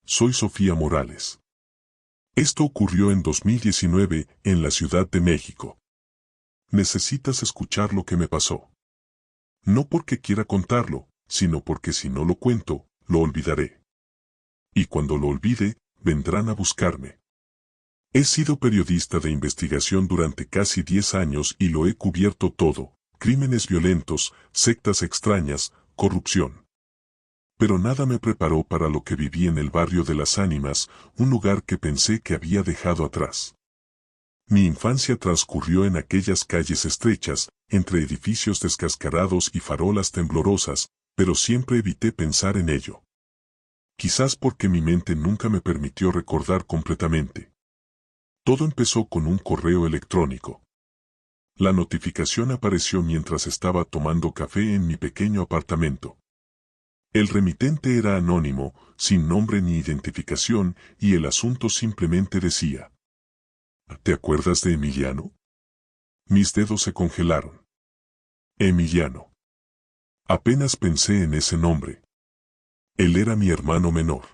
Soy Sofía Morales. Esto ocurrió en 2019 en la Ciudad de México. Necesitas escuchar lo que me pasó. No porque quiera contarlo, sino porque si no lo cuento, lo olvidaré. Y cuando lo olvide, vendrán a buscarme. He sido periodista de investigación durante casi 10 años y lo he cubierto todo: crímenes violentos, sectas extrañas, corrupción. Pero nada me preparó para lo que viví en el barrio de Las Ánimas, un lugar que pensé que había dejado atrás. Mi infancia transcurrió en aquellas calles estrechas, entre edificios descascarados y farolas temblorosas, pero siempre evité pensar en ello. Quizás porque mi mente nunca me permitió recordar completamente. Todo empezó con un correo electrónico. La notificación apareció mientras estaba tomando café en mi pequeño apartamento. El remitente era anónimo, sin nombre ni identificación, y el asunto simplemente decía: ¿te acuerdas de Emiliano? Mis dedos se congelaron. Emiliano. Apenas pensé en ese nombre. Él era mi hermano menor.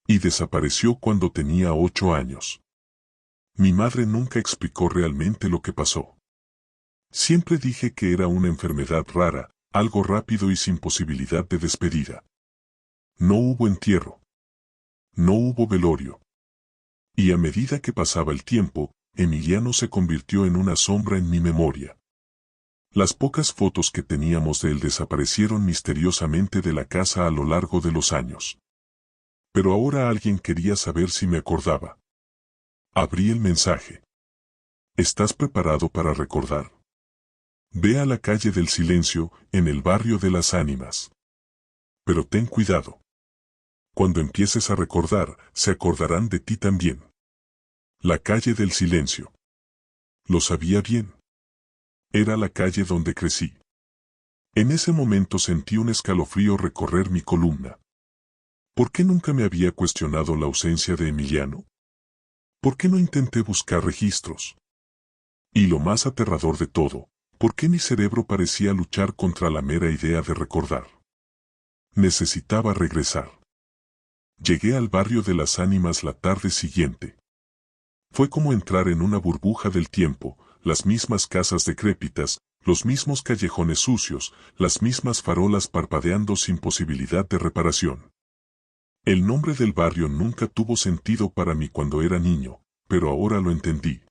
Y desapareció cuando tenía 8 años. Mi madre nunca explicó realmente lo que pasó. Siempre dije que era una enfermedad rara, algo rápido y sin posibilidad de despedida. No hubo entierro. No hubo velorio. Y a medida que pasaba el tiempo, Emiliano se convirtió en una sombra en mi memoria. Las pocas fotos que teníamos de él desaparecieron misteriosamente de la casa a lo largo de los años. Pero ahora alguien quería saber si me acordaba. Abrí el mensaje. ¿Estás preparado para recordar? Ve a la calle del Silencio, en el barrio de Las Ánimas. Pero ten cuidado. Cuando empieces a recordar, se acordarán de ti también. La calle del Silencio. Lo sabía bien. Era la calle donde crecí. En ese momento sentí un escalofrío recorrer mi columna. ¿Por qué nunca me había cuestionado la ausencia de Emiliano? ¿Por qué no intenté buscar registros? Y lo más aterrador de todo, ¿por qué mi cerebro parecía luchar contra la mera idea de recordar? Necesitaba regresar. Llegué al barrio de Las Ánimas la tarde siguiente. Fue como entrar en una burbuja del tiempo, las mismas casas decrépitas, los mismos callejones sucios, las mismas farolas parpadeando sin posibilidad de reparación. El nombre del barrio nunca tuvo sentido para mí cuando era niño, pero ahora lo entendí.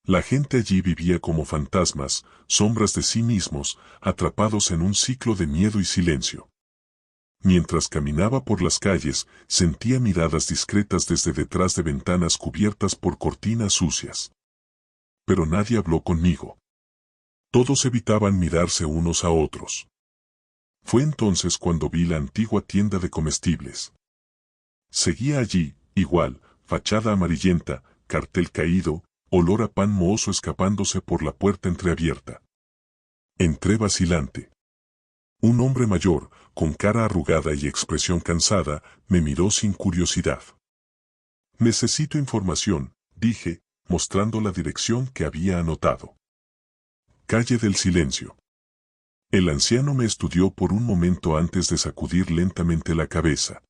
La gente allí vivía como fantasmas, sombras de sí mismos, atrapados en un ciclo de miedo y silencio. Mientras caminaba por las calles, sentía miradas discretas desde detrás de ventanas cubiertas por cortinas sucias. Pero nadie habló conmigo. Todos evitaban mirarse unos a otros. Fue entonces cuando vi la antigua tienda de comestibles. Seguía allí, igual, fachada amarillenta, cartel caído, olor a pan mohoso escapándose por la puerta entreabierta. Entré vacilante. Un hombre mayor, con cara arrugada y expresión cansada, me miró sin curiosidad. Necesito información, dije, mostrando la dirección que había anotado. Calle del Silencio. El anciano me estudió por un momento antes de sacudir lentamente la cabeza.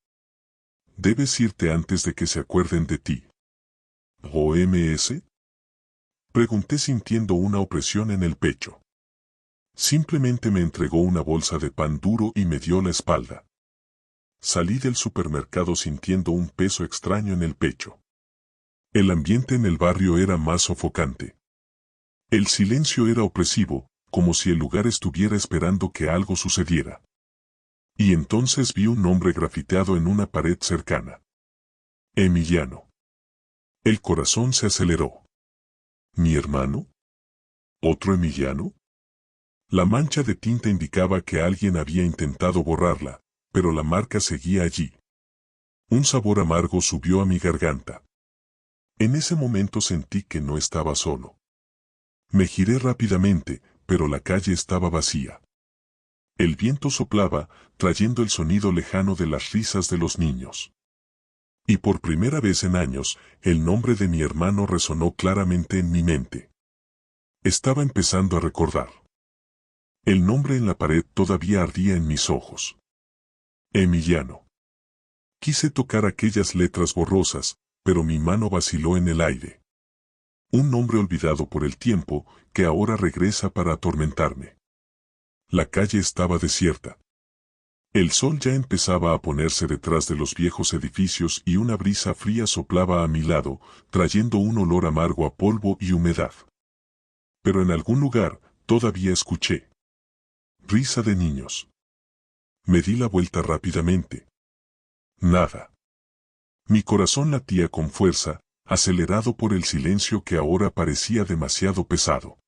Debes irte antes de que se acuerden de ti. ¿OMS? Pregunté sintiendo una opresión en el pecho. Simplemente me entregó una bolsa de pan duro y me dio la espalda. Salí del supermercado sintiendo un peso extraño en el pecho. El ambiente en el barrio era más sofocante. El silencio era opresivo, como si el lugar estuviera esperando que algo sucediera. Y entonces vi un nombre grafiteado en una pared cercana. Emiliano. El corazón se aceleró. ¿Mi hermano? ¿Otro Emiliano? La mancha de tinta indicaba que alguien había intentado borrarla, pero la marca seguía allí. Un sabor amargo subió a mi garganta. En ese momento sentí que no estaba solo. Me giré rápidamente, pero la calle estaba vacía. El viento soplaba, trayendo el sonido lejano de las risas de los niños. Y por primera vez en años, el nombre de mi hermano resonó claramente en mi mente. Estaba empezando a recordar. El nombre en la pared todavía ardía en mis ojos. Emiliano. Quise tocar aquellas letras borrosas, pero mi mano vaciló en el aire. Un nombre olvidado por el tiempo, que ahora regresa para atormentarme. La calle estaba desierta. El sol ya empezaba a ponerse detrás de los viejos edificios y una brisa fría soplaba a mi lado, trayendo un olor amargo a polvo y humedad. Pero en algún lugar, todavía escuché risa de niños. Me di la vuelta rápidamente. Nada. Mi corazón latía con fuerza, acelerado por el silencio que ahora parecía demasiado pesado.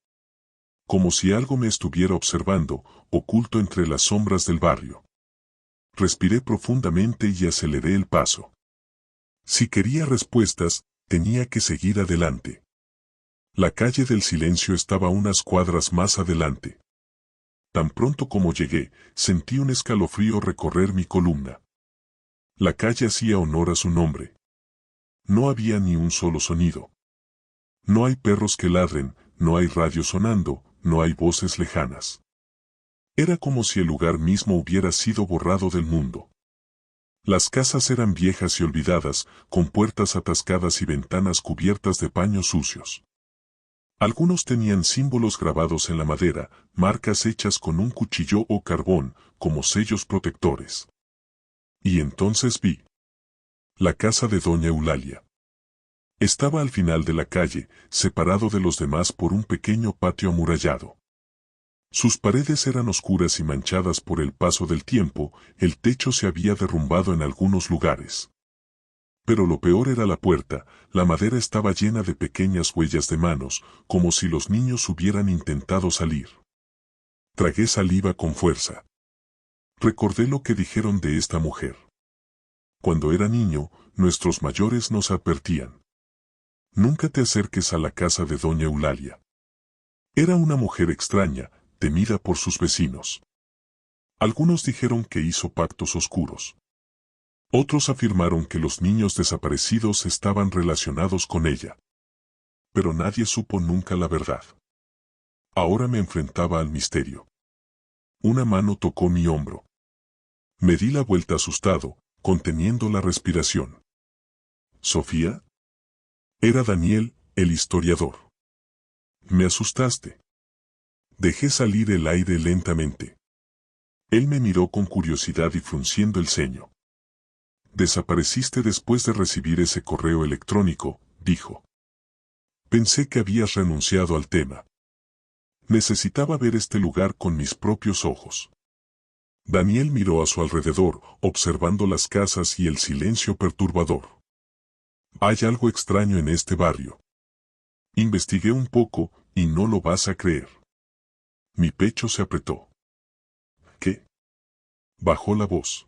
Como si algo me estuviera observando, oculto entre las sombras del barrio. Respiré profundamente y aceleré el paso. Si quería respuestas, tenía que seguir adelante. La calle del silencio estaba unas cuadras más adelante. Tan pronto como llegué, sentí un escalofrío recorrer mi columna. La calle hacía honor a su nombre. No había ni un solo sonido. No hay perros que ladren, no hay radio sonando, no hay voces lejanas. Era como si el lugar mismo hubiera sido borrado del mundo. Las casas eran viejas y olvidadas, con puertas atascadas y ventanas cubiertas de paños sucios. Algunos tenían símbolos grabados en la madera, marcas hechas con un cuchillo o carbón, como sellos protectores. Y entonces vi la casa de doña Eulalia. Estaba al final de la calle, separado de los demás por un pequeño patio amurallado. Sus paredes eran oscuras y manchadas por el paso del tiempo, el techo se había derrumbado en algunos lugares. Pero lo peor era la puerta, la madera estaba llena de pequeñas huellas de manos, como si los niños hubieran intentado salir. Tragué saliva con fuerza. Recordé lo que dijeron de esta mujer. Cuando era niño, nuestros mayores nos advertían. Nunca te acerques a la casa de doña Eulalia. Era una mujer extraña, temida por sus vecinos. Algunos dijeron que hizo pactos oscuros. Otros afirmaron que los niños desaparecidos estaban relacionados con ella. Pero nadie supo nunca la verdad. Ahora me enfrentaba al misterio. Una mano tocó mi hombro. Me di la vuelta asustado, conteniendo la respiración. ¿Sofía? Era Daniel, el historiador. Me asustaste. Dejé salir el aire lentamente. Él me miró con curiosidad y frunciendo el ceño. Desapareciste después de recibir ese correo electrónico, dijo. Pensé que habías renunciado al tema. Necesitaba ver este lugar con mis propios ojos. Daniel miró a su alrededor, observando las casas y el silencio perturbador. Hay algo extraño en este barrio. Investigué un poco, y no lo vas a creer. Mi pecho se apretó. ¿Qué? Bajó la voz.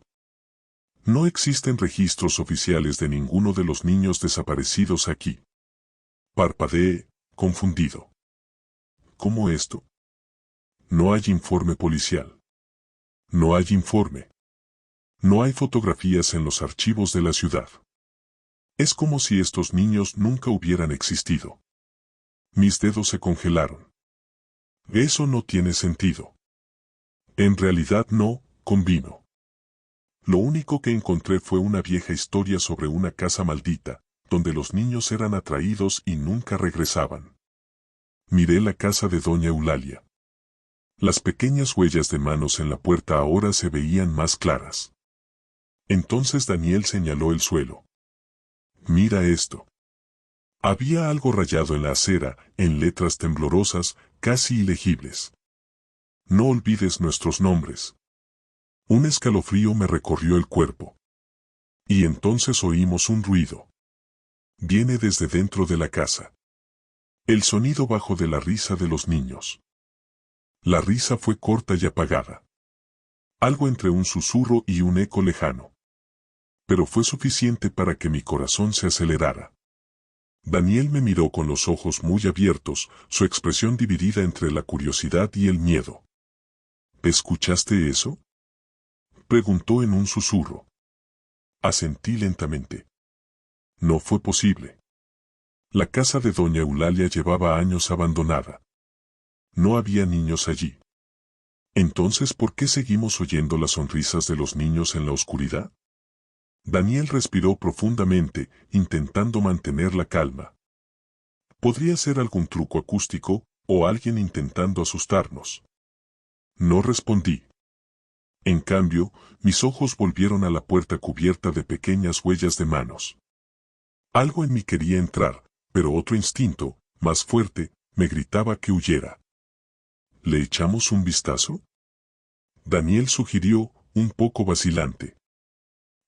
No existen registros oficiales de ninguno de los niños desaparecidos aquí. Parpadeé, confundido. ¿Cómo esto? No hay informe policial. No hay informe. No hay fotografías en los archivos de la ciudad. Es como si estos niños nunca hubieran existido. Mis dedos se congelaron. Eso no tiene sentido. En realidad no, convino. Lo único que encontré fue una vieja historia sobre una casa maldita, donde los niños eran atraídos y nunca regresaban. Miré la casa de doña Eulalia. Las pequeñas huellas de manos en la puerta ahora se veían más claras. Entonces Daniel señaló el suelo. Mira esto. Había algo rayado en la acera, en letras temblorosas, casi ilegibles. No olvides nuestros nombres. Un escalofrío me recorrió el cuerpo. Y entonces oímos un ruido. Viene desde dentro de la casa. El sonido bajo de la risa de los niños. La risa fue corta y apagada. Algo entre un susurro y un eco lejano. Pero fue suficiente para que mi corazón se acelerara. Daniel me miró con los ojos muy abiertos, su expresión dividida entre la curiosidad y el miedo. ¿Escuchaste eso? Preguntó en un susurro. Asentí lentamente. No fue posible. La casa de doña Eulalia llevaba años abandonada. No había niños allí. Entonces, ¿por qué seguimos oyendo las sonrisas de los niños en la oscuridad? Daniel respiró profundamente, intentando mantener la calma. Podría ser algún truco acústico, o alguien intentando asustarnos. No respondí. En cambio, mis ojos volvieron a la puerta cubierta de pequeñas huellas de manos. Algo en mí quería entrar, pero otro instinto, más fuerte, me gritaba que huyera. ¿Le echamos un vistazo? Daniel sugirió, un poco vacilante.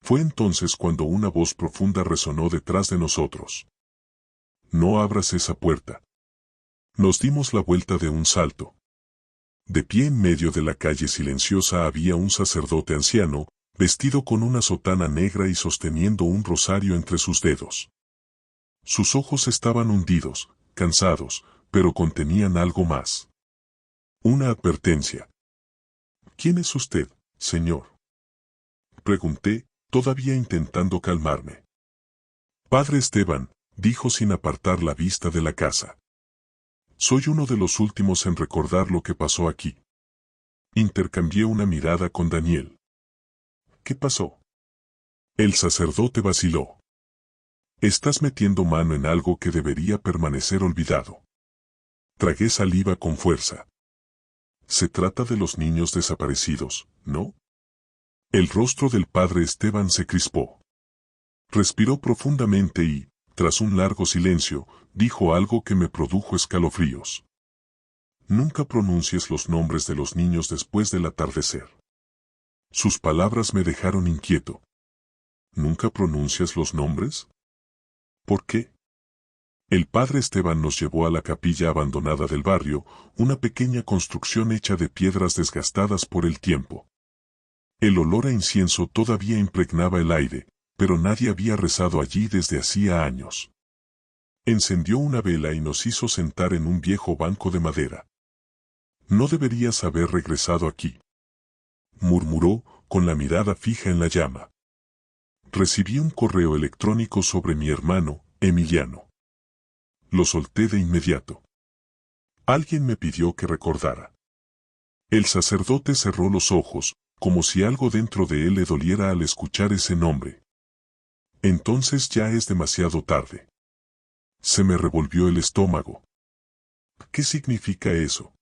Fue entonces cuando una voz profunda resonó detrás de nosotros. No abras esa puerta. Nos dimos la vuelta de un salto. De pie en medio de la calle silenciosa había un sacerdote anciano, vestido con una sotana negra y sosteniendo un rosario entre sus dedos. Sus ojos estaban hundidos, cansados, pero contenían algo más. Una advertencia. ¿Quién es usted, señor? Pregunté, todavía intentando calmarme. Padre Esteban, dijo sin apartar la vista de la casa. Soy uno de los últimos en recordar lo que pasó aquí. Intercambié una mirada con Daniel. ¿Qué pasó? El sacerdote vaciló. Estás metiendo mano en algo que debería permanecer olvidado. Tragué saliva con fuerza. Se trata de los niños desaparecidos, ¿no? El rostro del padre Esteban se crispó. Respiró profundamente y, tras un largo silencio, dijo algo que me produjo escalofríos. Nunca pronuncies los nombres de los niños después del atardecer. Sus palabras me dejaron inquieto. ¿Nunca pronuncias los nombres? ¿Por qué? El padre Esteban nos llevó a la capilla abandonada del barrio, una pequeña construcción hecha de piedras desgastadas por el tiempo. El olor a incienso todavía impregnaba el aire, pero nadie había rezado allí desde hacía años. Encendió una vela y nos hizo sentar en un viejo banco de madera. No deberías haber regresado aquí, murmuró, con la mirada fija en la llama. Recibí un correo electrónico sobre mi hermano, Emiliano. Lo solté de inmediato. Alguien me pidió que recordara. El sacerdote cerró los ojos, como si algo dentro de él le doliera al escuchar ese nombre. Entonces ya es demasiado tarde. Se me revolvió el estómago. ¿Qué significa eso?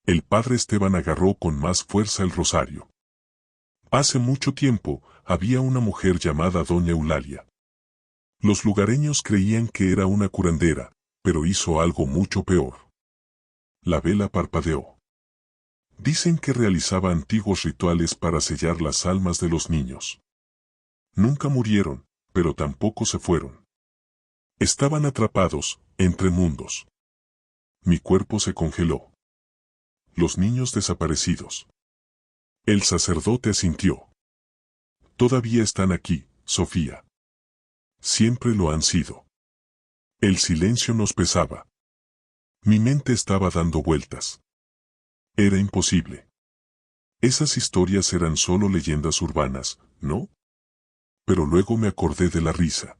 El padre Esteban agarró con más fuerza el rosario. Hace mucho tiempo, había una mujer llamada Doña Eulalia. Los lugareños creían que era una curandera, pero hizo algo mucho peor. La vela parpadeó. Dicen que realizaba antiguos rituales para sellar las almas de los niños. Nunca murieron, pero tampoco se fueron. Estaban atrapados, entre mundos. Mi cuerpo se congeló. Los niños desaparecidos. El sacerdote asintió. Todavía están aquí, Sofía. Siempre lo han sido. El silencio nos pesaba. Mi mente estaba dando vueltas. Era imposible. Esas historias eran solo leyendas urbanas, ¿no? Pero luego me acordé de la risa.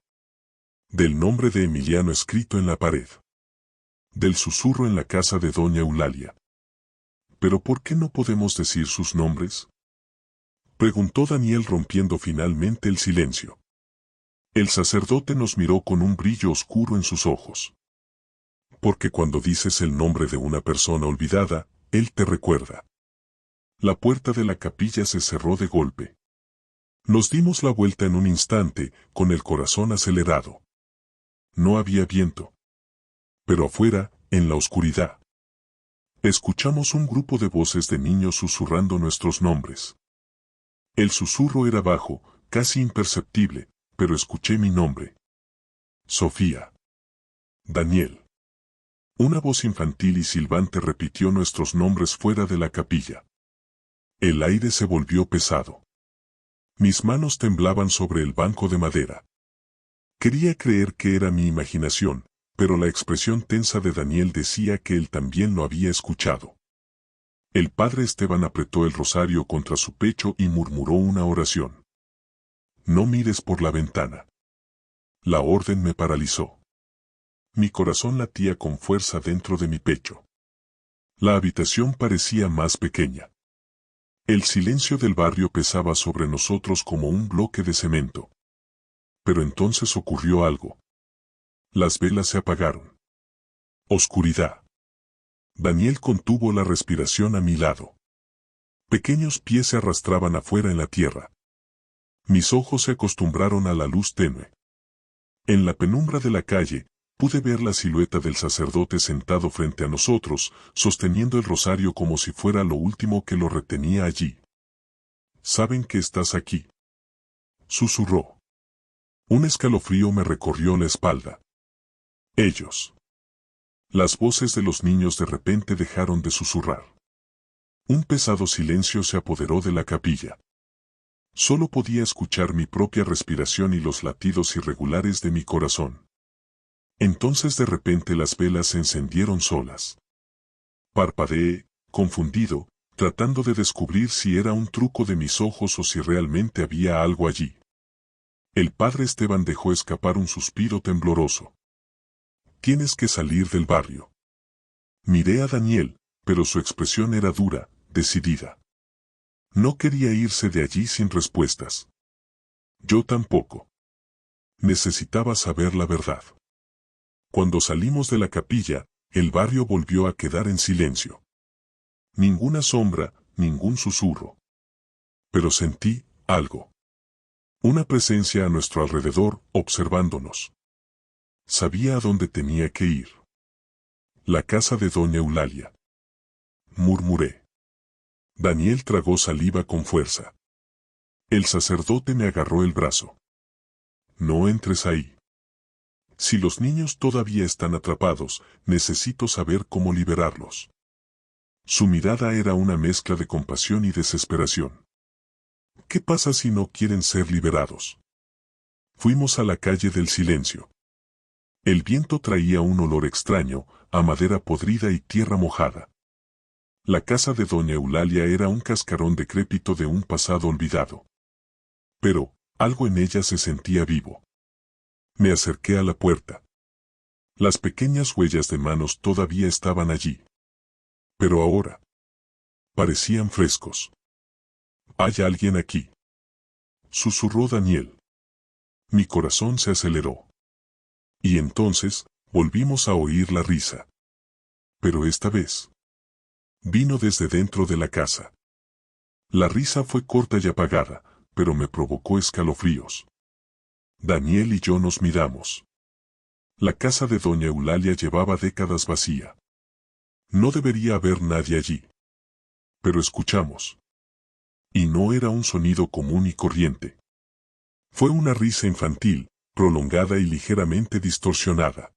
Del nombre de Emiliano escrito en la pared. Del susurro en la casa de Doña Eulalia. ¿Pero por qué no podemos decir sus nombres? Preguntó Daniel rompiendo finalmente el silencio. El sacerdote nos miró con un brillo oscuro en sus ojos. Porque cuando dices el nombre de una persona olvidada, él te recuerda. La puerta de la capilla se cerró de golpe. Nos dimos la vuelta en un instante, con el corazón acelerado. No había viento. Pero afuera, en la oscuridad, escuchamos un grupo de voces de niños susurrando nuestros nombres. El susurro era bajo, casi imperceptible, pero escuché mi nombre. Sofía. Daniel. Una voz infantil y silbante repitió nuestros nombres fuera de la capilla. El aire se volvió pesado. Mis manos temblaban sobre el banco de madera. Quería creer que era mi imaginación, pero la expresión tensa de Daniel decía que él también lo había escuchado. El padre Esteban apretó el rosario contra su pecho y murmuró una oración. No mires por la ventana. La orden me paralizó. Mi corazón latía con fuerza dentro de mi pecho. La habitación parecía más pequeña. El silencio del barrio pesaba sobre nosotros como un bloque de cemento. Pero entonces ocurrió algo. Las velas se apagaron. Oscuridad. Daniel contuvo la respiración a mi lado. Pequeños pies se arrastraban afuera en la tierra. Mis ojos se acostumbraron a la luz tenue. En la penumbra de la calle, pude ver la silueta del sacerdote sentado frente a nosotros, sosteniendo el rosario como si fuera lo último que lo retenía allí. «¿Saben que estás aquí?», susurró. Un escalofrío me recorrió la espalda. Ellos. Las voces de los niños de repente dejaron de susurrar. Un pesado silencio se apoderó de la capilla. Solo podía escuchar mi propia respiración y los latidos irregulares de mi corazón. Entonces de repente las velas se encendieron solas. Parpadeé, confundido, tratando de descubrir si era un truco de mis ojos o si realmente había algo allí. El padre Esteban dejó escapar un suspiro tembloroso. «Tienes que salir del barrio». Miré a Daniel, pero su expresión era dura, decidida. No quería irse de allí sin respuestas. Yo tampoco. Necesitaba saber la verdad. Cuando salimos de la capilla, el barrio volvió a quedar en silencio. Ninguna sombra, ningún susurro. Pero sentí algo. Una presencia a nuestro alrededor, observándonos. Sabía a dónde tenía que ir. La casa de doña Eulalia. Murmuré. Daniel tragó saliva con fuerza. El sacerdote me agarró el brazo. «No entres ahí. Si los niños todavía están atrapados, necesito saber cómo liberarlos». Su mirada era una mezcla de compasión y desesperación. «¿Qué pasa si no quieren ser liberados?». Fuimos a la calle del silencio. El viento traía un olor extraño, a madera podrida y tierra mojada. La casa de doña Eulalia era un cascarón decrépito de un pasado olvidado. Pero, algo en ella se sentía vivo. Me acerqué a la puerta. Las pequeñas huellas de manos todavía estaban allí. Pero ahora parecían frescos. «¿Hay alguien aquí?», susurró Daniel. Mi corazón se aceleró. Y entonces, volvimos a oír la risa. Pero esta vez vino desde dentro de la casa. La risa fue corta y apagada, pero me provocó escalofríos. Daniel y yo nos miramos. La casa de doña Eulalia llevaba décadas vacía. No debería haber nadie allí. Pero escuchamos. Y no era un sonido común y corriente. Fue una risa infantil, prolongada y ligeramente distorsionada.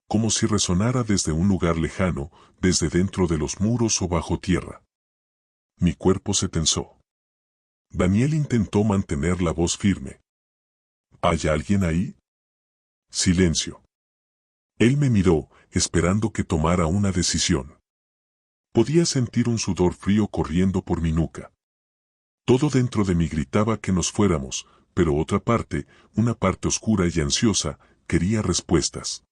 Como si resonara desde un lugar lejano, desde dentro de los muros o bajo tierra. Mi cuerpo se tensó. Daniel intentó mantener la voz firme. «¿Hay alguien ahí?». Silencio. Él me miró, esperando que tomara una decisión. Podía sentir un sudor frío corriendo por mi nuca. Todo dentro de mí gritaba que nos fuéramos, pero otra parte, una parte oscura y ansiosa, quería respuestas.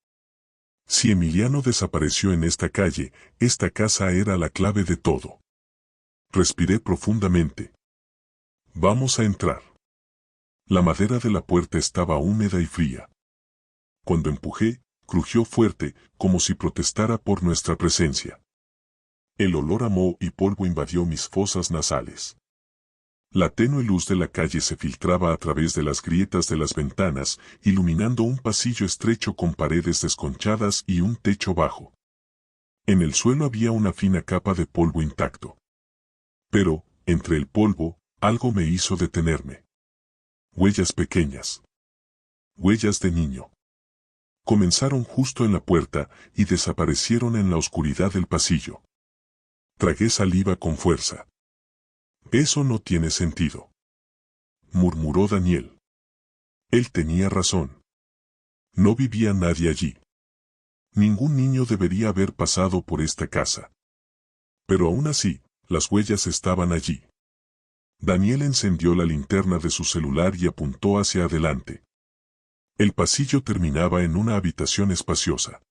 Si Emiliano desapareció en esta calle, esta casa era la clave de todo. Respiré profundamente. «Vamos a entrar». La madera de la puerta estaba húmeda y fría. Cuando empujé, crujió fuerte, como si protestara por nuestra presencia. El olor a moho y polvo invadió mis fosas nasales. La tenue luz de la calle se filtraba a través de las grietas de las ventanas, iluminando un pasillo estrecho con paredes desconchadas y un techo bajo. En el suelo había una fina capa de polvo intacto. Pero, entre el polvo, algo me hizo detenerme. Huellas pequeñas. Huellas de niño. Comenzaron justo en la puerta y desaparecieron en la oscuridad del pasillo. Tragué saliva con fuerza. «Eso no tiene sentido», murmuró Daniel. Él tenía razón. No vivía nadie allí. Ningún niño debería haber pasado por esta casa. Pero aún así, las huellas estaban allí. Daniel encendió la linterna de su celular y apuntó hacia adelante. El pasillo terminaba en una habitación espaciosa.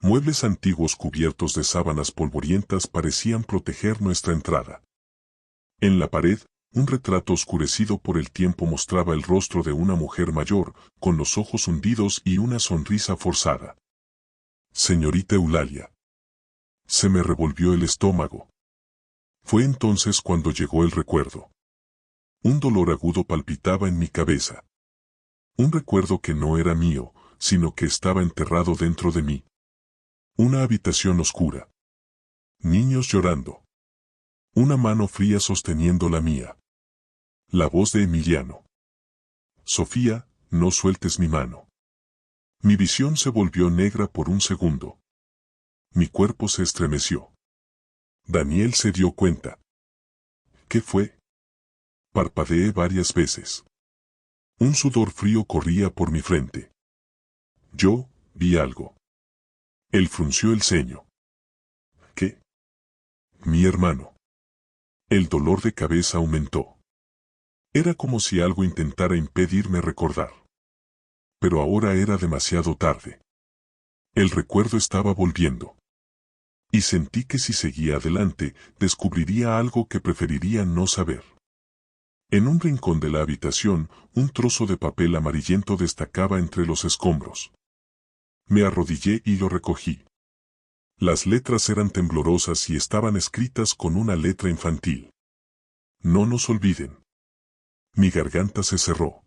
Muebles antiguos cubiertos de sábanas polvorientas parecían proteger nuestra entrada. En la pared, un retrato oscurecido por el tiempo mostraba el rostro de una mujer mayor, con los ojos hundidos y una sonrisa forzada. Señorita Eulalia. Se me revolvió el estómago. Fue entonces cuando llegó el recuerdo. Un dolor agudo palpitaba en mi cabeza. Un recuerdo que no era mío, sino que estaba enterrado dentro de mí. Una habitación oscura. Niños llorando. Una mano fría sosteniendo la mía. La voz de Emiliano. Sofía, no sueltes mi mano. Mi visión se volvió negra por un segundo. Mi cuerpo se estremeció. Daniel se dio cuenta. ¿Qué fue? Parpadeé varias veces. Un sudor frío corría por mi frente. Yo vi algo. Él frunció el ceño. ¿Qué? Mi hermano. El dolor de cabeza aumentó. Era como si algo intentara impedirme recordar. Pero ahora era demasiado tarde. El recuerdo estaba volviendo. Y sentí que si seguía adelante, descubriría algo que preferiría no saber. En un rincón de la habitación, un trozo de papel amarillento destacaba entre los escombros. Me arrodillé y lo recogí. Las letras eran temblorosas y estaban escritas con una letra infantil. No nos olviden. Mi garganta se cerró.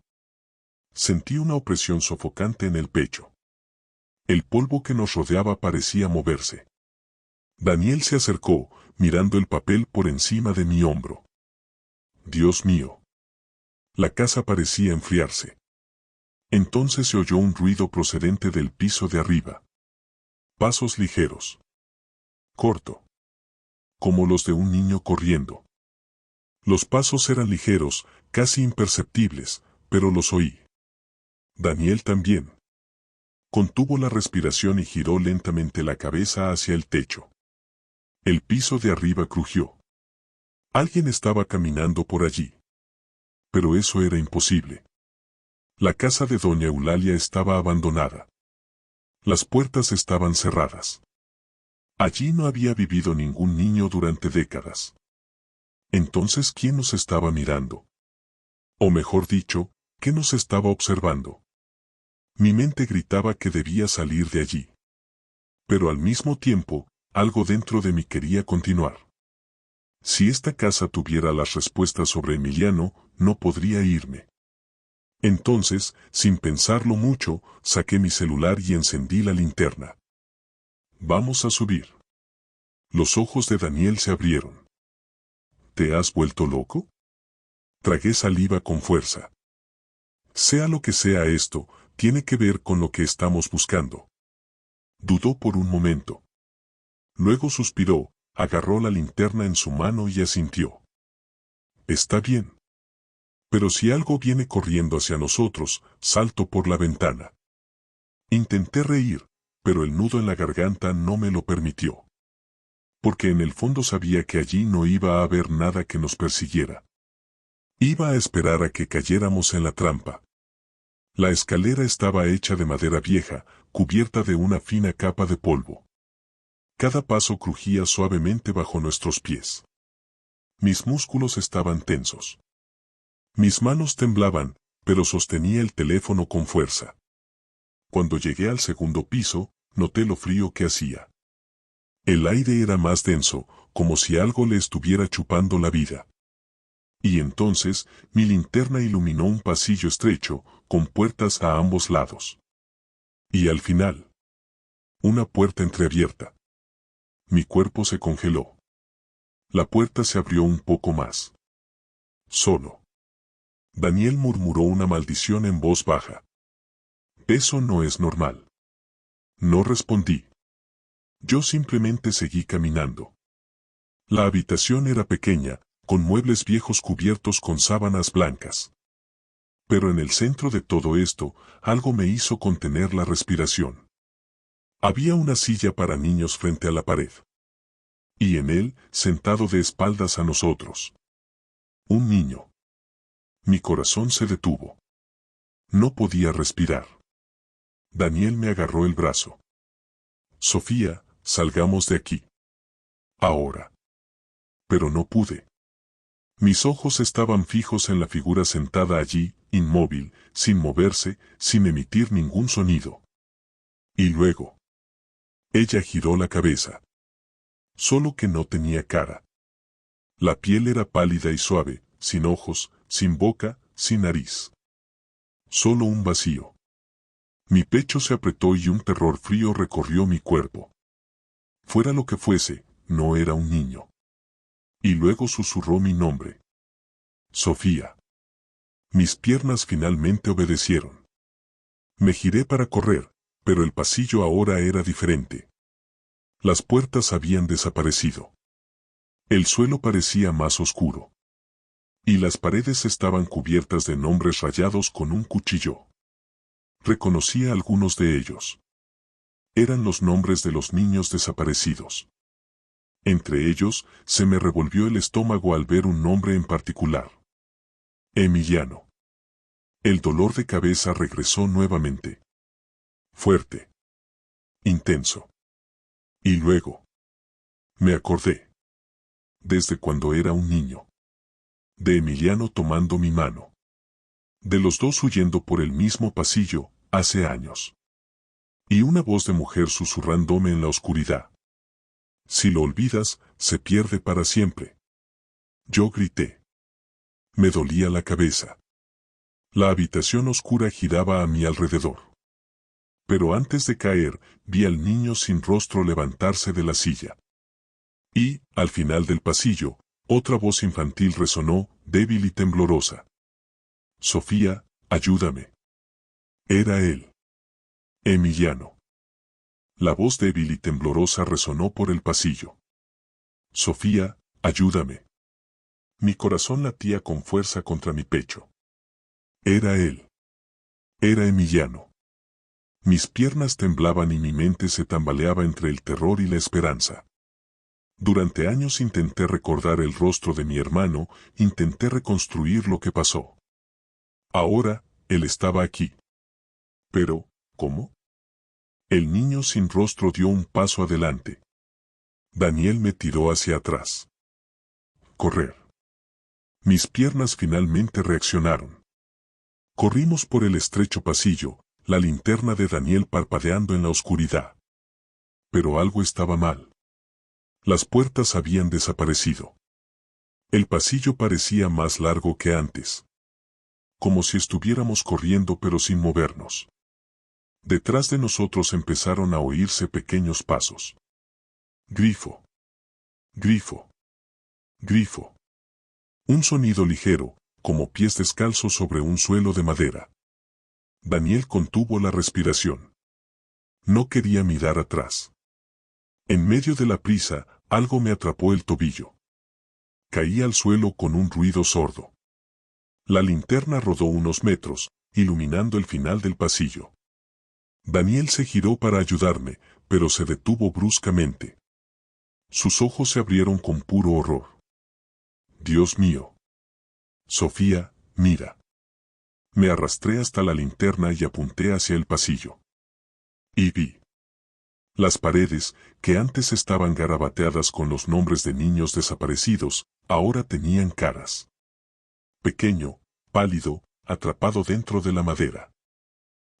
Sentí una opresión sofocante en el pecho. El polvo que nos rodeaba parecía moverse. Daniel se acercó, mirando el papel por encima de mi hombro. Dios mío. La casa parecía enfriarse. Entonces se oyó un ruido procedente del piso de arriba. Pasos ligeros. Corto. Como los de un niño corriendo. Los pasos eran ligeros, casi imperceptibles, pero los oí. Daniel también. Contuvo la respiración y giró lentamente la cabeza hacia el techo. El piso de arriba crujió. Alguien estaba caminando por allí. Pero eso era imposible. La casa de doña Eulalia estaba abandonada. Las puertas estaban cerradas. Allí no había vivido ningún niño durante décadas. Entonces, ¿quién nos estaba mirando? O mejor dicho, ¿qué nos estaba observando? Mi mente gritaba que debía salir de allí. Pero al mismo tiempo, algo dentro de mí quería continuar. Si esta casa tuviera las respuestas sobre Emiliano, no podría irme. Entonces, sin pensarlo mucho, saqué mi celular y encendí la linterna. Vamos a subir. Los ojos de Daniel se abrieron. ¿Te has vuelto loco? Tragué saliva con fuerza. Sea lo que sea esto, tiene que ver con lo que estamos buscando. Dudó por un momento. Luego suspiró, agarró la linterna en su mano y asintió. Está bien. Pero si algo viene corriendo hacia nosotros, salto por la ventana. Intenté reír, pero el nudo en la garganta no me lo permitió. Porque en el fondo sabía que allí no iba a haber nada que nos persiguiera. Iba a esperar a que cayéramos en la trampa. La escalera estaba hecha de madera vieja, cubierta de una fina capa de polvo. Cada paso crujía suavemente bajo nuestros pies. Mis músculos estaban tensos. Mis manos temblaban, pero sostenía el teléfono con fuerza. Cuando llegué al segundo piso, noté lo frío que hacía. El aire era más denso, como si algo le estuviera chupando la vida. Y entonces, mi linterna iluminó un pasillo estrecho, con puertas a ambos lados. Y al final, una puerta entreabierta. Mi cuerpo se congeló. La puerta se abrió un poco más. Solo. Daniel murmuró una maldición en voz baja. Eso no es normal. No respondí. Yo simplemente seguí caminando. La habitación era pequeña, con muebles viejos cubiertos con sábanas blancas. Pero en el centro de todo esto, algo me hizo contener la respiración. Había una silla para niños frente a la pared. Y en él, sentado de espaldas a nosotros. Un niño. Mi corazón se detuvo. No podía respirar. Daniel me agarró el brazo. Sofía, salgamos de aquí. Ahora. Pero no pude. Mis ojos estaban fijos en la figura sentada allí, inmóvil, sin moverse, sin emitir ningún sonido. Y luego, ella giró la cabeza. Solo que no tenía cara. La piel era pálida y suave, sin ojos, sin boca, sin nariz. Solo un vacío. Mi pecho se apretó y un terror frío recorrió mi cuerpo. Fuera lo que fuese, no era un niño. Y luego susurró mi nombre. Sofía. Mis piernas finalmente obedecieron. Me giré para correr, pero el pasillo ahora era diferente. Las puertas habían desaparecido. El suelo parecía más oscuro. Y las paredes estaban cubiertas de nombres rayados con un cuchillo. Reconocí a algunos de ellos. Eran los nombres de los niños desaparecidos. Entre ellos, se me revolvió el estómago al ver un nombre en particular. Emiliano. El dolor de cabeza regresó nuevamente. Fuerte. Intenso. Y luego. Me acordé. Desde cuando era un niño. De Emiliano tomando mi mano. De los dos huyendo por el mismo pasillo, hace años. Y una voz de mujer susurrándome en la oscuridad. Si lo olvidas, se pierde para siempre. Yo grité. Me dolía la cabeza. La habitación oscura giraba a mi alrededor. Pero antes de caer, vi al niño sin rostro levantarse de la silla. Y, al final del pasillo, otra voz infantil resonó, débil y temblorosa. Sofía, ayúdame. Era él. Emiliano. La voz débil y temblorosa resonó por el pasillo. Sofía, ayúdame. Mi corazón latía con fuerza contra mi pecho. Era él. Era Emiliano. Mis piernas temblaban y mi mente se tambaleaba entre el terror y la esperanza. Durante años intenté recordar el rostro de mi hermano, intenté reconstruir lo que pasó. Ahora, él estaba aquí. Pero, ¿cómo? El niño sin rostro dio un paso adelante. Daniel me tiró hacia atrás. Correr. Mis piernas finalmente reaccionaron. Corrimos por el estrecho pasillo, la linterna de Daniel parpadeando en la oscuridad. Pero algo estaba mal. Las puertas habían desaparecido. El pasillo parecía más largo que antes. Como si estuviéramos corriendo pero sin movernos. Detrás de nosotros empezaron a oírse pequeños pasos. Grifo. Grifo. Grifo. Un sonido ligero, como pies descalzos sobre un suelo de madera. Daniel contuvo la respiración. No quería mirar atrás. En medio de la prisa, algo me atrapó el tobillo. Caí al suelo con un ruido sordo. La linterna rodó unos metros, iluminando el final del pasillo. Daniel se giró para ayudarme, pero se detuvo bruscamente. Sus ojos se abrieron con puro horror. Dios mío. Sofía, mira. Me arrastré hasta la linterna y apunté hacia el pasillo. Y vi. Las paredes, que antes estaban garabateadas con los nombres de niños desaparecidos, ahora tenían caras. Pequeño, pálido, atrapado dentro de la madera.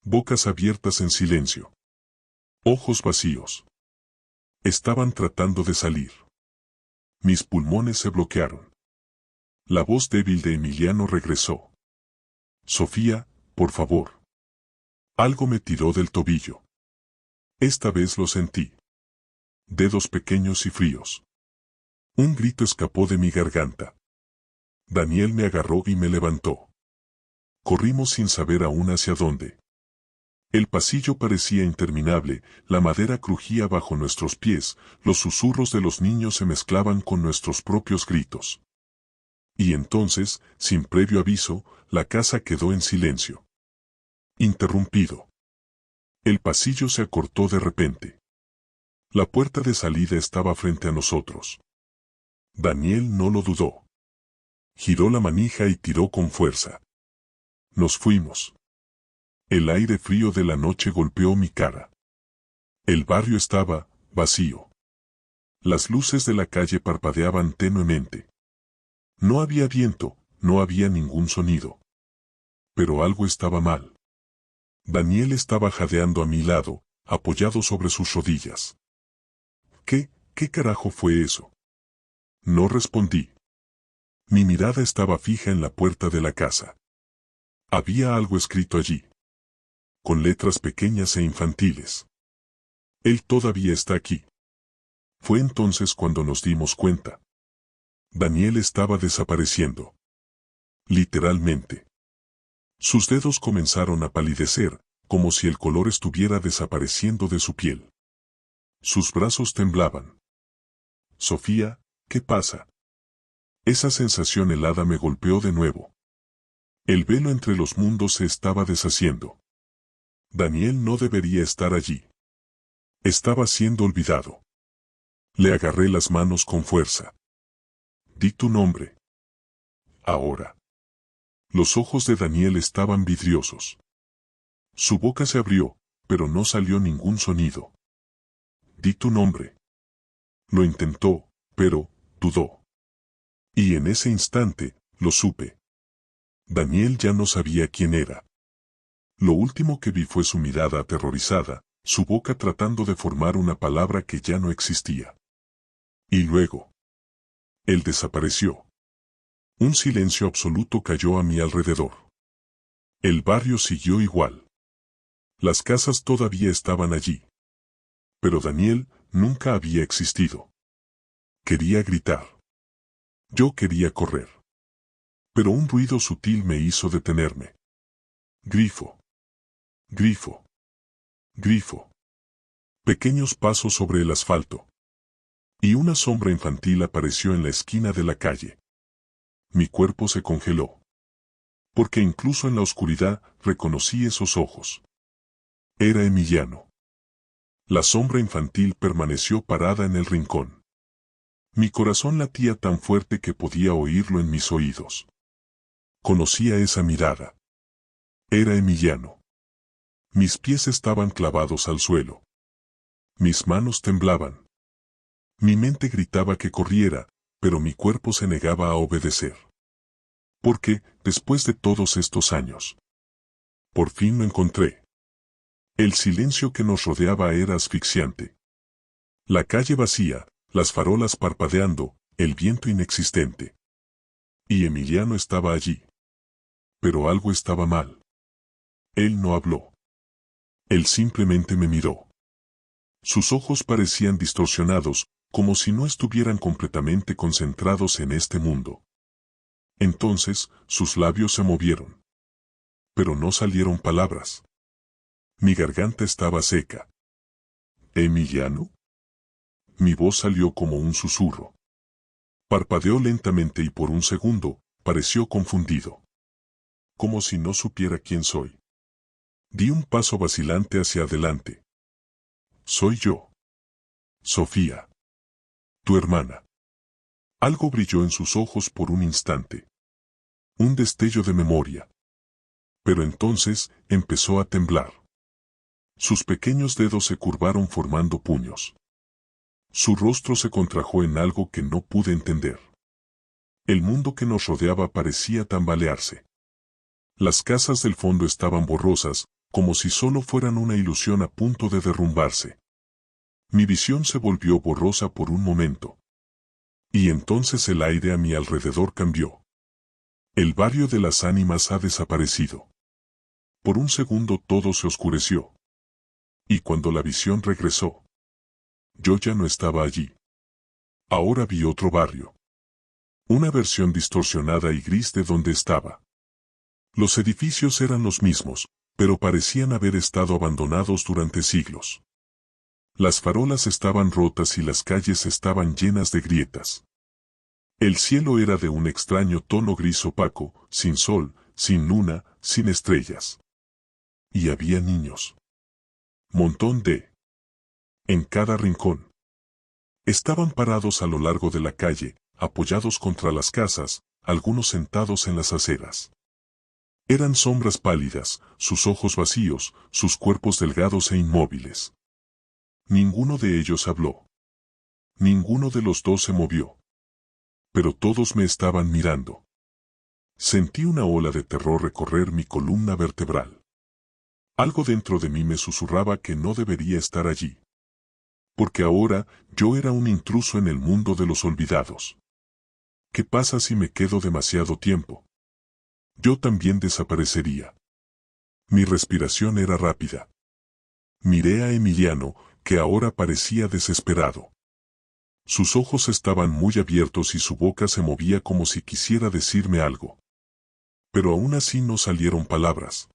Bocas abiertas en silencio. Ojos vacíos. Estaban tratando de salir. Mis pulmones se bloquearon. La voz débil de Emiliano regresó. Sofía, por favor. Algo me tiró del tobillo. Esta vez lo sentí. Dedos pequeños y fríos. Un grito escapó de mi garganta. Daniel me agarró y me levantó. Corrimos sin saber aún hacia dónde. El pasillo parecía interminable, la madera crujía bajo nuestros pies, los susurros de los niños se mezclaban con nuestros propios gritos. Y entonces, sin previo aviso, la casa quedó en silencio. Interrumpido. El pasillo se acortó de repente. La puerta de salida estaba frente a nosotros. Daniel no lo dudó. Giró la manija y tiró con fuerza. Nos fuimos. El aire frío de la noche golpeó mi cara. El barrio estaba vacío. Las luces de la calle parpadeaban tenuemente. No había viento, no había ningún sonido. Pero algo estaba mal. Daniel estaba jadeando a mi lado, apoyado sobre sus rodillas. ¿Qué carajo fue eso? No respondí. Mi mirada estaba fija en la puerta de la casa. Había algo escrito allí, con letras pequeñas e infantiles. Él todavía está aquí. Fue entonces cuando nos dimos cuenta. Daniel estaba desapareciendo. Literalmente. Sus dedos comenzaron a palidecer, como si el color estuviera desapareciendo de su piel. Sus brazos temblaban. Sofía, ¿qué pasa? Esa sensación helada me golpeó de nuevo. El velo entre los mundos se estaba deshaciendo. Daniel no debería estar allí. Estaba siendo olvidado. Le agarré las manos con fuerza. Di tu nombre. Ahora. Los ojos de Daniel estaban vidriosos. Su boca se abrió, pero no salió ningún sonido. Di tu nombre. Lo intentó, pero dudó. Y en ese instante, lo supe. Daniel ya no sabía quién era. Lo último que vi fue su mirada aterrorizada, su boca tratando de formar una palabra que ya no existía. Y luego, él desapareció. Un silencio absoluto cayó a mi alrededor. El barrio siguió igual. Las casas todavía estaban allí. Pero Daniel nunca había existido. Quería gritar. Yo quería correr. Pero un ruido sutil me hizo detenerme. Grifo. Grifo. Grifo. Pequeños pasos sobre el asfalto. Y una sombra infantil apareció en la esquina de la calle. Mi cuerpo se congeló. Porque incluso en la oscuridad reconocí esos ojos. Era Emiliano. La sombra infantil permaneció parada en el rincón. Mi corazón latía tan fuerte que podía oírlo en mis oídos. Conocía esa mirada. Era Emiliano. Mis pies estaban clavados al suelo. Mis manos temblaban. Mi mente gritaba que corriera, pero mi cuerpo se negaba a obedecer. Porque, después de todos estos años, por fin lo encontré. El silencio que nos rodeaba era asfixiante. La calle vacía, las farolas parpadeando, el viento inexistente. Y Emiliano estaba allí. Pero algo estaba mal. Él no habló. Él simplemente me miró. Sus ojos parecían distorsionados, como si no estuvieran completamente concentrados en este mundo. Entonces, sus labios se movieron. Pero no salieron palabras. Mi garganta estaba seca. ¿Emiliano? Mi voz salió como un susurro. Parpadeó lentamente y por un segundo, pareció confundido. Como si no supiera quién soy. Di un paso vacilante hacia adelante. Soy yo. Sofía. Tu hermana. Algo brilló en sus ojos por un instante. Un destello de memoria. Pero entonces, empezó a temblar. Sus pequeños dedos se curvaron formando puños. Su rostro se contrajo en algo que no pude entender. El mundo que nos rodeaba parecía tambalearse. Las casas del fondo estaban borrosas, como si solo fueran una ilusión a punto de derrumbarse. Mi visión se volvió borrosa por un momento. Y entonces el aire a mi alrededor cambió. El barrio de las ánimas ha desaparecido. Por un segundo todo se oscureció. Y cuando la visión regresó, yo ya no estaba allí. Ahora vi otro barrio. Una versión distorsionada y gris de donde estaba. Los edificios eran los mismos, pero parecían haber estado abandonados durante siglos. Las farolas estaban rotas y las calles estaban llenas de grietas. El cielo era de un extraño tono gris opaco, sin sol, sin luna, sin estrellas. Y había niños. Montón de. En cada rincón. Estaban parados a lo largo de la calle, apoyados contra las casas, algunos sentados en las aceras. Eran sombras pálidas, sus ojos vacíos, sus cuerpos delgados e inmóviles. Ninguno de ellos habló. Ninguno de los dos se movió. pero todos me estaban mirando. Sentí una ola de terror recorrer mi columna vertebral. Algo dentro de mí me susurraba que no debería estar allí. Porque ahora yo era un intruso en el mundo de los olvidados. ¿Qué pasa si me quedo demasiado tiempo? Yo también desaparecería. Mi respiración era rápida. Miré a Emiliano, que ahora parecía desesperado. Sus ojos estaban muy abiertos y su boca se movía como si quisiera decirme algo. Pero aún así no salieron palabras.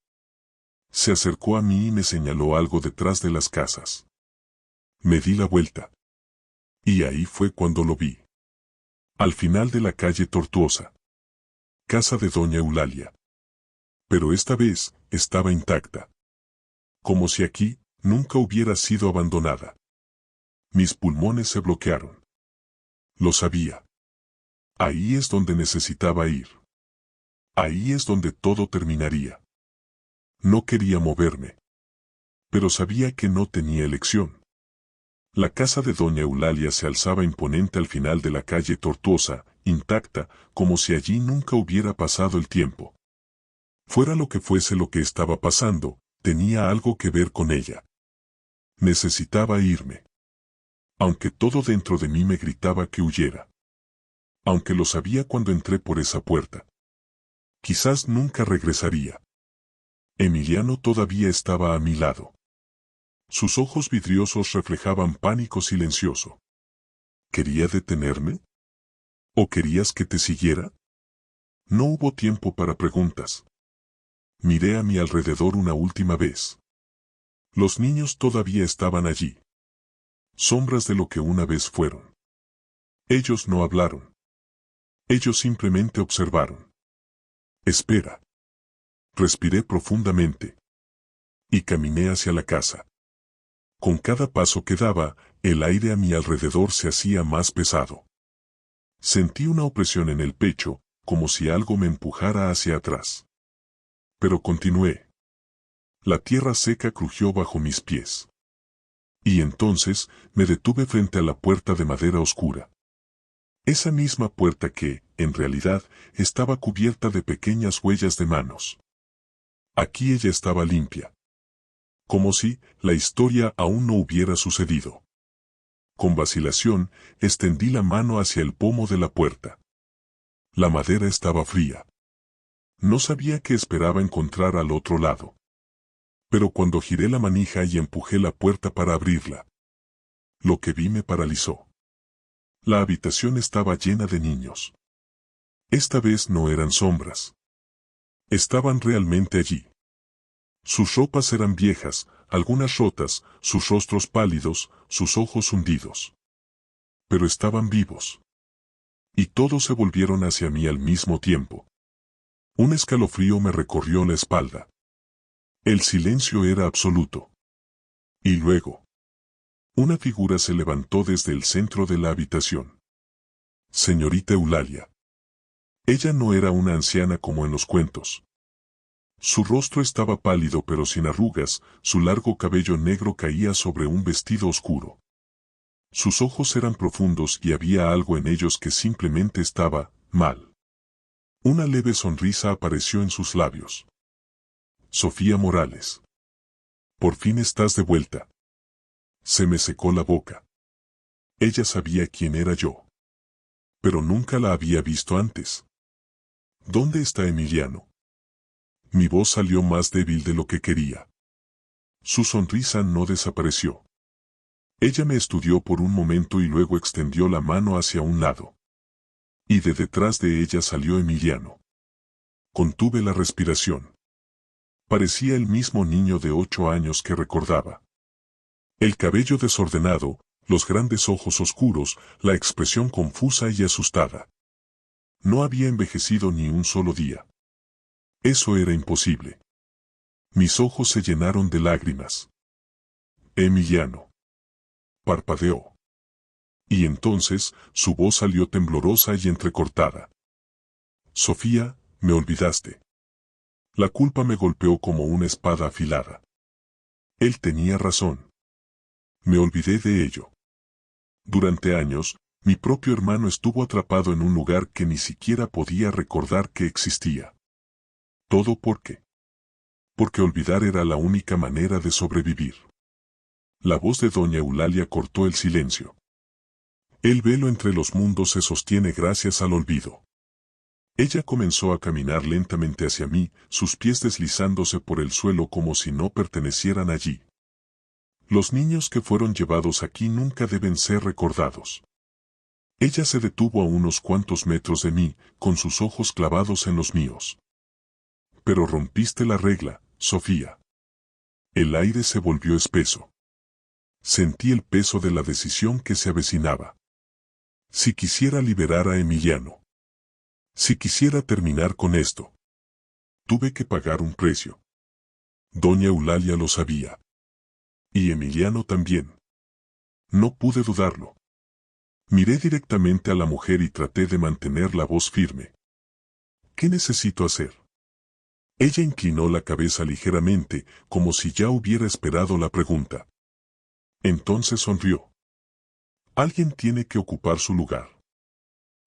Se acercó a mí y me señaló algo detrás de las casas. Me di la vuelta. Y ahí fue cuando lo vi. Al final de la calle Tortuosa. Casa de doña Eulalia. Pero esta vez estaba intacta. Como si aquí nunca hubiera sido abandonada. Mis pulmones se bloquearon. Lo sabía. Ahí es donde necesitaba ir. Ahí es donde todo terminaría. No quería moverme. Pero sabía que no tenía elección. La casa de doña Eulalia se alzaba imponente al final de la calle Tortuosa, intacta, como si allí nunca hubiera pasado el tiempo. Fuera lo que fuese lo que estaba pasando, tenía algo que ver con ella. Necesitaba irme. Aunque todo dentro de mí me gritaba que huyera. Aunque lo sabía cuando entré por esa puerta. Quizás nunca regresaría. Emiliano todavía estaba a mi lado. Sus ojos vidriosos reflejaban pánico silencioso. ¿Quería detenerme? ¿O querías que te siguiera? No hubo tiempo para preguntas. Miré a mi alrededor una última vez. Los niños todavía estaban allí. Sombras de lo que una vez fueron. Ellos no hablaron. Ellos simplemente observaron. Espera. Respiré profundamente. Y caminé hacia la casa. Con cada paso que daba, el aire a mi alrededor se hacía más pesado. Sentí una opresión en el pecho, como si algo me empujara hacia atrás. Pero continué. La tierra seca crujió bajo mis pies. Y entonces me detuve frente a la puerta de madera oscura. Esa misma puerta que, en realidad, estaba cubierta de pequeñas huellas de manos. Aquí ella estaba limpia. Como si la historia aún no hubiera sucedido. Con vacilación, extendí la mano hacia el pomo de la puerta. La madera estaba fría. No sabía qué esperaba encontrar al otro lado. Pero cuando giré la manija y empujé la puerta para abrirla, lo que vi me paralizó. La habitación estaba llena de niños. Esta vez no eran sombras. Estaban realmente allí. Sus ropas eran viejas, algunas rotas, sus rostros pálidos, sus ojos hundidos. Pero estaban vivos. Y todos se volvieron hacia mí al mismo tiempo. Un escalofrío me recorrió la espalda. El silencio era absoluto. Y luego, una figura se levantó desde el centro de la habitación. Señorita Eulalia. Ella no era una anciana como en los cuentos. Su rostro estaba pálido pero sin arrugas, su largo cabello negro caía sobre un vestido oscuro. Sus ojos eran profundos y había algo en ellos que simplemente estaba mal. Una leve sonrisa apareció en sus labios. Sofía Morales. Por fin estás de vuelta. Se me secó la boca. Ella sabía quién era yo. Pero nunca la había visto antes. ¿Dónde está Emiliano? Mi voz salió más débil de lo que quería. Su sonrisa no desapareció. Ella me estudió por un momento y luego extendió la mano hacia un lado. Y de detrás de ella salió Emiliano. Contuve la respiración. Parecía el mismo niño de 8 años que recordaba. El cabello desordenado, los grandes ojos oscuros, la expresión confusa y asustada. No había envejecido ni un solo día. Eso era imposible. Mis ojos se llenaron de lágrimas. Emiliano. Parpadeó. Y entonces, su voz salió temblorosa y entrecortada. Sofía, me olvidaste. La culpa me golpeó como una espada afilada. Él tenía razón. Me olvidé de ello. Durante años, Mi propio hermano estuvo atrapado en un lugar que ni siquiera podía recordar que existía. ¿Todo por qué? Porque olvidar era la única manera de sobrevivir. La voz de doña Eulalia cortó el silencio. El velo entre los mundos se sostiene gracias al olvido. Ella comenzó a caminar lentamente hacia mí, sus pies deslizándose por el suelo como si no pertenecieran allí. Los niños que fueron llevados aquí nunca deben ser recordados. Ella se detuvo a unos cuantos metros de mí, con sus ojos clavados en los míos. Pero rompiste la regla, Sofía. El aire se volvió espeso. Sentí el peso de la decisión que se avecinaba. Si quisiera liberar a Emiliano. Si quisiera terminar con esto. Tuve que pagar un precio. Doña Eulalia lo sabía. Y Emiliano también. No pude dudarlo. Miré directamente a la mujer y traté de mantener la voz firme. ¿Qué necesito hacer? Ella inclinó la cabeza ligeramente, como si ya hubiera esperado la pregunta. Entonces sonrió. Alguien tiene que ocupar su lugar.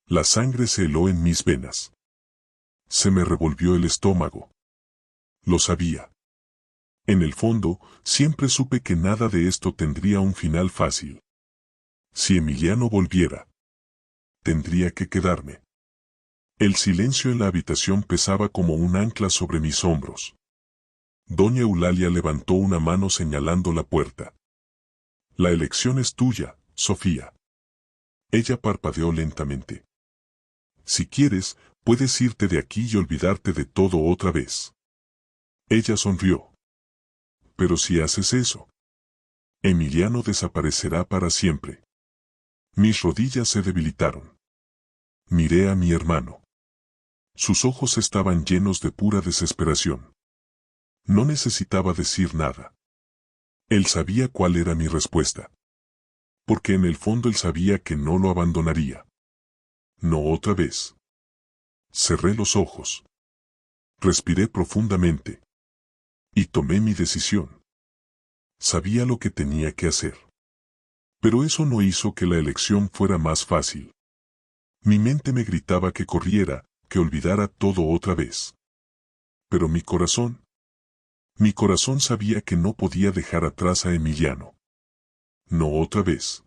La sangre se heló en mis venas. Se me revolvió el estómago. Lo sabía. En el fondo, siempre supe que nada de esto tendría un final fácil. Si Emiliano volviera, tendría que quedarme. El silencio en la habitación pesaba como un ancla sobre mis hombros. Doña Eulalia levantó una mano señalando la puerta. La elección es tuya, Sofía. Ella parpadeó lentamente. Si quieres, puedes irte de aquí y olvidarte de todo otra vez. Ella sonrió. Pero si haces eso, Emiliano desaparecerá para siempre. Mis rodillas se debilitaron. Miré a mi hermano. Sus ojos estaban llenos de pura desesperación. No necesitaba decir nada. Él sabía cuál era mi respuesta. Porque en el fondo él sabía que no lo abandonaría. No otra vez. Cerré los ojos. Respiré profundamente. Y tomé mi decisión. Sabía lo que tenía que hacer. Pero eso no hizo que la elección fuera más fácil. Mi mente me gritaba que corriera, que olvidara todo otra vez. Pero mi corazón sabía que no podía dejar atrás a Emiliano. No otra vez.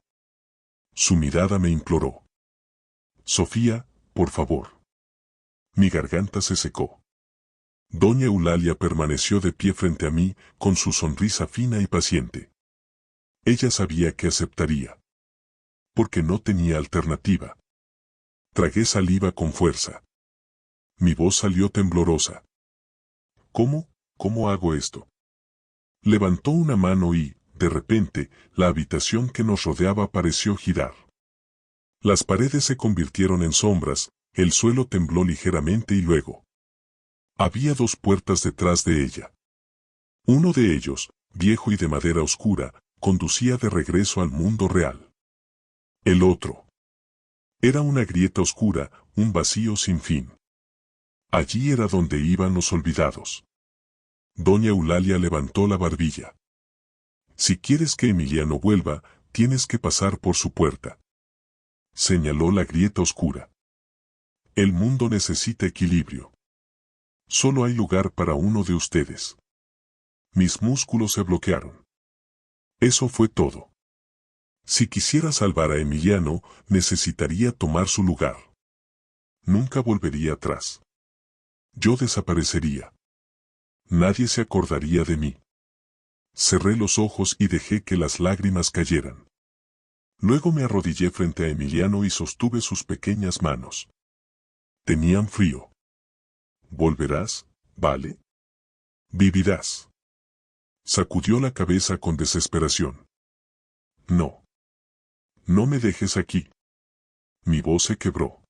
Su mirada me imploró. Sofía, por favor. Mi garganta se secó. Doña Eulalia permaneció de pie frente a mí, con su sonrisa fina y paciente. Ella sabía que aceptaría. Porque no tenía alternativa. Tragué saliva con fuerza. Mi voz salió temblorosa. ¿Cómo hago esto? Levantó una mano y, de repente, la habitación que nos rodeaba pareció girar. Las paredes se convirtieron en sombras, el suelo tembló ligeramente y luego. Había dos puertas detrás de ella. Uno de ellos, viejo y de madera oscura, conducía de regreso al mundo real. El otro. Era una grieta oscura, un vacío sin fin. Allí era donde iban los olvidados. Doña Eulalia levantó la barbilla. Si quieres que Emiliano vuelva, tienes que pasar por su puerta. Señaló la grieta oscura. El mundo necesita equilibrio. Solo hay lugar para uno de ustedes. Mis músculos se bloquearon. Eso fue todo. Si quisiera salvar a Emiliano, necesitaría tomar su lugar. Nunca volvería atrás. Yo desaparecería. Nadie se acordaría de mí. Cerré los ojos y dejé que las lágrimas cayeran. Luego me arrodillé frente a Emiliano y sostuve sus pequeñas manos. Tenían frío. ¿Volverás, vale? ¿Vivirás? Sacudió la cabeza con desesperación. No. No me dejes aquí. Mi voz se quebró.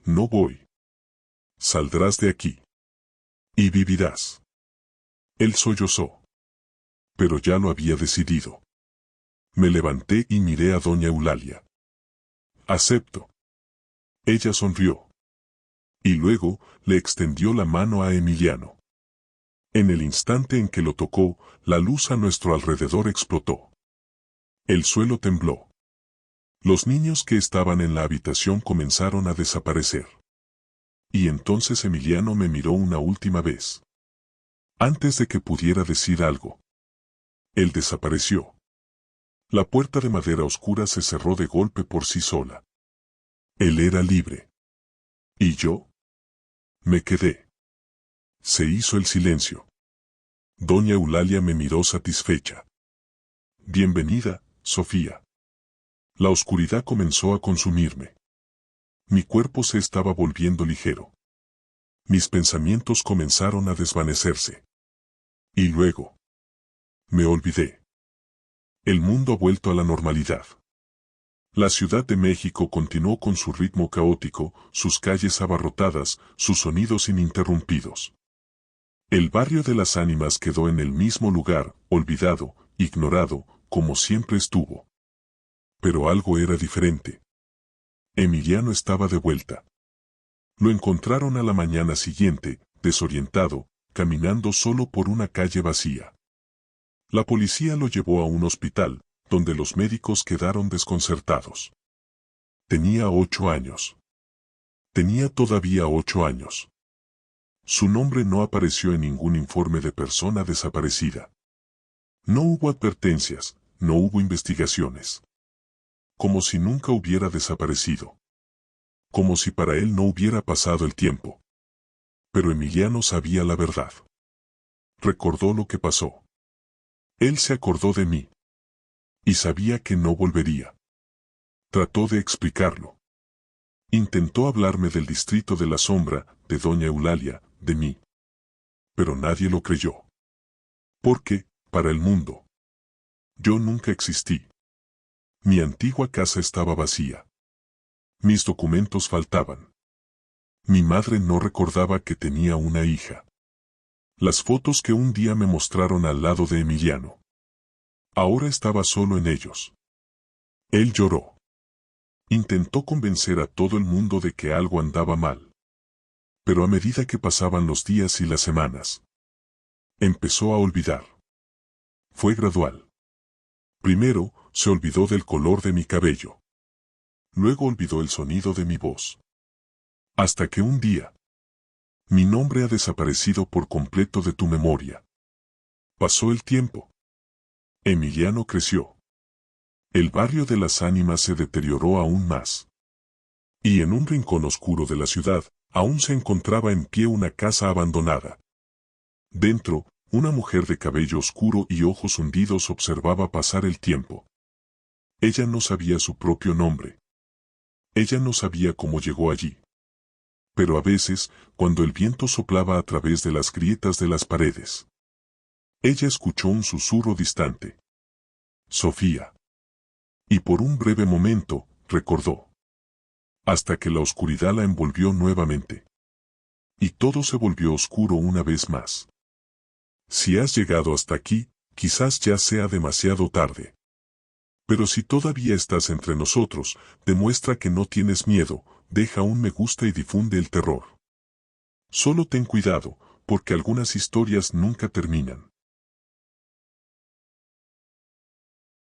No voy. Saldrás de aquí. Y vivirás. Él sollozó. Pero ya lo había decidido. Me levanté y miré a doña Eulalia. Acepto. Ella sonrió. Y luego, le extendió la mano a Emiliano. En el instante en que lo tocó, la luz a nuestro alrededor explotó. El suelo tembló. Los niños que estaban en la habitación comenzaron a desaparecer. Y entonces Emiliano me miró una última vez. Antes de que pudiera decir algo, él desapareció. La puerta de madera oscura se cerró de golpe por sí sola. Él era libre. ¿Y yo? Me quedé. Se hizo el silencio. Doña Eulalia me miró satisfecha. Bienvenida, Sofía. La oscuridad comenzó a consumirme. Mi cuerpo se estaba volviendo ligero. Mis pensamientos comenzaron a desvanecerse. Y luego, me olvidé. El mundo ha vuelto a la normalidad. La Ciudad de México continuó con su ritmo caótico, sus calles abarrotadas, sus sonidos ininterrumpidos. El barrio de las ánimas quedó en el mismo lugar, olvidado, ignorado, como siempre estuvo. Pero algo era diferente. Emiliano estaba de vuelta. Lo encontraron a la mañana siguiente, desorientado, caminando solo por una calle vacía. La policía lo llevó a un hospital, donde los médicos quedaron desconcertados. Tenía 8 años. Tenía todavía 8 años. Su nombre no apareció en ningún informe de persona desaparecida. No hubo advertencias, no hubo investigaciones. Como si nunca hubiera desaparecido. Como si para él no hubiera pasado el tiempo. Pero Emiliano sabía la verdad. Recordó lo que pasó. Él se acordó de mí. Y sabía que no volvería. Trató de explicarlo. Intentó hablarme del distrito de la sombra, de doña Eulalia, de mí. Pero nadie lo creyó. Porque, para el mundo, yo nunca existí. Mi antigua casa estaba vacía. Mis documentos faltaban. Mi madre no recordaba que tenía una hija. Las fotos que un día me mostraron al lado de Emiliano. Ahora estaba solo en ellos. Él lloró. Intentó convencer a todo el mundo de que algo andaba mal. Pero a medida que pasaban los días y las semanas, empezó a olvidar. Fue gradual. Primero, se olvidó del color de mi cabello. Luego olvidó el sonido de mi voz. Hasta que un día, mi nombre ha desaparecido por completo de tu memoria. Pasó el tiempo. Emiliano creció. El barrio de las ánimas se deterioró aún más. Y en un rincón oscuro de la ciudad, aún se encontraba en pie una casa abandonada. Dentro, una mujer de cabello oscuro y ojos hundidos observaba pasar el tiempo. Ella no sabía su propio nombre. Ella no sabía cómo llegó allí. Pero a veces, cuando el viento soplaba a través de las grietas de las paredes, ella escuchó un susurro distante. Sofía. Y por un breve momento, recordó. Hasta que la oscuridad la envolvió nuevamente. Y todo se volvió oscuro una vez más. Si has llegado hasta aquí, quizás ya sea demasiado tarde. Pero si todavía estás entre nosotros, demuestra que no tienes miedo, deja un me gusta y difunde el terror. Solo ten cuidado, porque algunas historias nunca terminan.